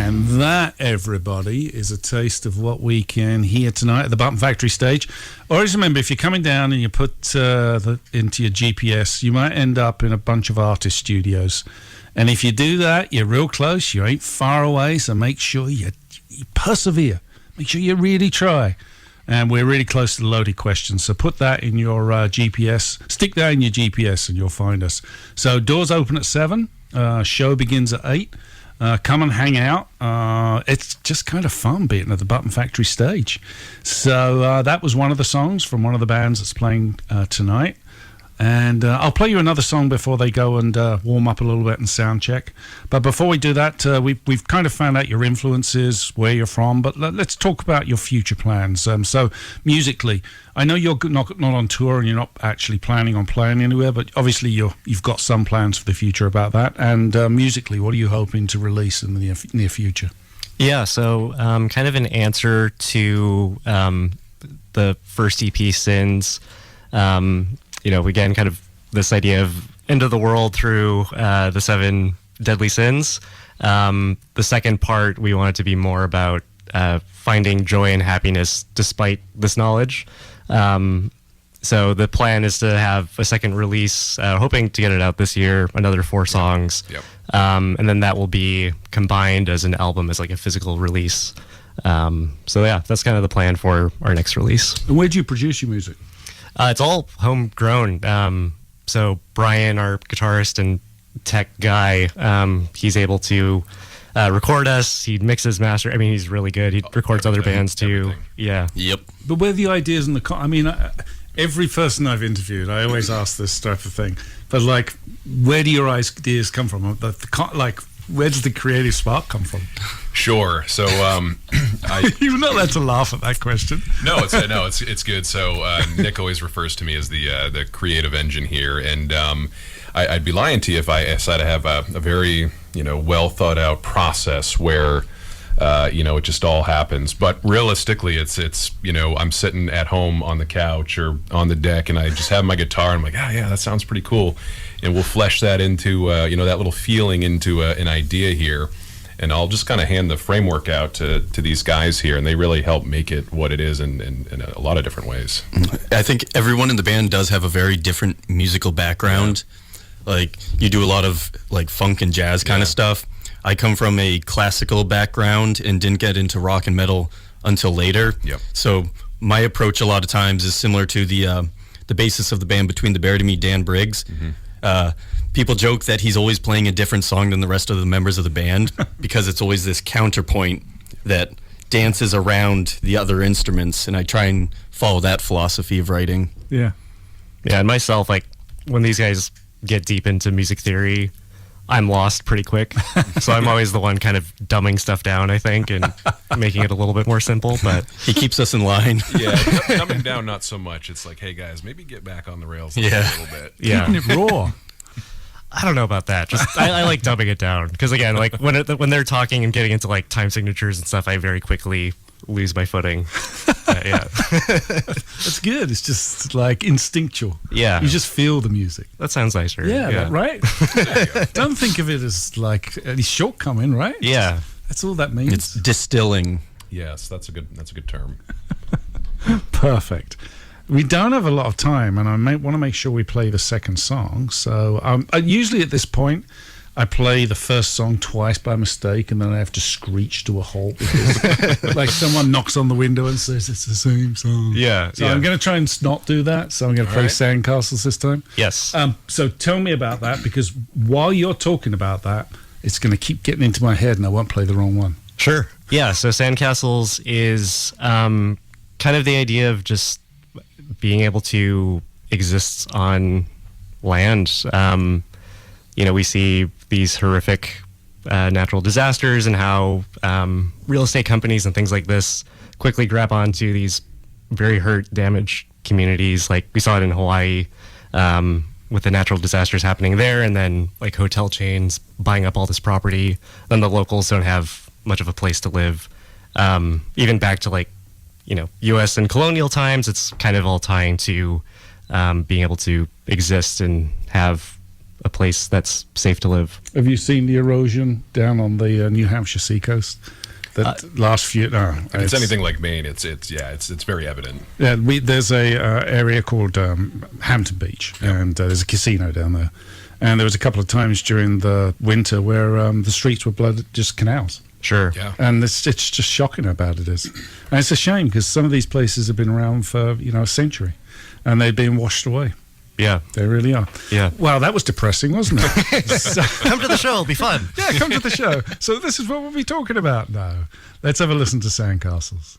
And that, everybody, is a taste of what we can hear tonight at the Button Factory stage. Always remember, if you're coming down and you put into your GPS, you might end up in a bunch of artist studios. And if you do that, you're real close, you ain't far away, so make sure you persevere. Make sure you really try. And we're really close to the loaded questions, so put that in your GPS. Stick that in your GPS and you'll find us. So doors open at 7, show begins at 8. Come and hang out. It's just kind of fun being at the Button Factory stage. So that was one of the songs from one of the bands that's playing tonight. And I'll play you another song before they go and warm up a little bit and sound check. But before we do that, we've kind of found out your influences, where you're from. But let's talk about your future plans. So musically, I know you're not on tour and you're not actually planning on playing anywhere. But obviously you've got some plans for the future about that. And musically, what are you hoping to release in the near future? Yeah, so kind of an answer to the first EP, Sins. Again, kind of this idea of end of the world through the 7 deadly sins. The second part, we want it to be more about finding joy and happiness despite this knowledge. So the plan is to have a second release, hoping to get it out this year, another 4 songs. Yep. And then that will be combined as an album, as like a physical release. So yeah, that's kind of the plan for our next release. And where do you produce your music? It's all homegrown. So Brian, our guitarist and tech guy, he's able to record us. He mixes, master. I mean, he's really good. He records other bands too. Everything. Yeah. Yep. But where the ideas and every person I've interviewed, I always ask this type of thing. But like, where do your ideas come from? Where does the creative spark come from? Sure. So You're not allowed to laugh at that question. No, it's good. So Nick always refers to me as the creative engine here, and I'd be lying to you if I said I have a very well thought out process where it just all happens. But realistically, it's I'm sitting at home on the couch or on the deck, and I just have my guitar, and I'm like, yeah, that sounds pretty cool, and we'll flesh that into that little feeling into an idea here. And I'll just kind of hand the framework out to these guys here, and they really help make it what it is in a lot of different ways. I think everyone in the band does have a very different musical background. Yeah. Like, you do a lot of like funk and jazz kind of stuff. I come from a classical background and didn't get into rock and metal until later. Yep. So my approach a lot of times is similar to the bassist of the band Between the Bear to Me, Dan Briggs. Mm-hmm. People joke that he's always playing a different song than the rest of the members of the band because it's always this counterpoint that dances around the other instruments, and I try and follow that philosophy of writing. Yeah. Yeah, and myself, like, when these guys get deep into music theory, I'm lost pretty quick. So I'm always the one kind of dumbing stuff down, I think, and making it a little bit more simple. But he keeps us in line. Yeah, dumbing down not so much. It's like, hey guys, maybe get back on the rails a little bit. Yeah. Keeping it raw. I don't know about that. Just I like dumbing it down because, again, like when they're talking and getting into like time signatures and stuff, I very quickly lose my footing. Yeah. That's good. It's just like instinctual. Yeah. You just feel the music. That sounds nicer. Yeah. Right? Don't think of it as like any shortcoming, right? Yeah. That's all that means. It's distilling. Yes, that's a good term. Perfect. We don't have a lot of time, and I want to make sure we play the second song. So usually at this point, I play the first song twice by mistake, and then I have to screech to a halt because like someone knocks on the window and says it's the same song. Yeah. So I'm going to try and not do that. So I'm going to play Sandcastles this time. Yes. So tell me about that, because while you're talking about that, it's going to keep getting into my head, and I won't play the wrong one. Sure. Yeah. So Sandcastles is kind of the idea of just being able to exist on land. We see these horrific natural disasters and how real estate companies and things like this quickly grab onto these very hurt, damaged communities. Like we saw it in Hawaii with the natural disasters happening there, and then like hotel chains buying up all this property. Then the locals don't have much of a place to live. Even back to like, U.S. and colonial times, it's kind of all tying to being able to exist and have a place that's safe to live. Have you seen the erosion down on the New Hampshire seacoast? That last few. No, If it's anything like Maine, it's very evident. Yeah, there's a area called Hampton Beach, and there's a casino down there. And there was a couple of times during the winter where the streets were blooded, just canals. Sure. Yeah. And it's just shocking how bad it is. And it's a shame because some of these places have been around for a century, and they've been washed away. Yeah. They really are. Yeah. Well, that was depressing, wasn't it? So, Come to the show. It'll be fun. yeah, come to the show. So this is what we'll be talking about now. Let's have a listen to Sandcastles.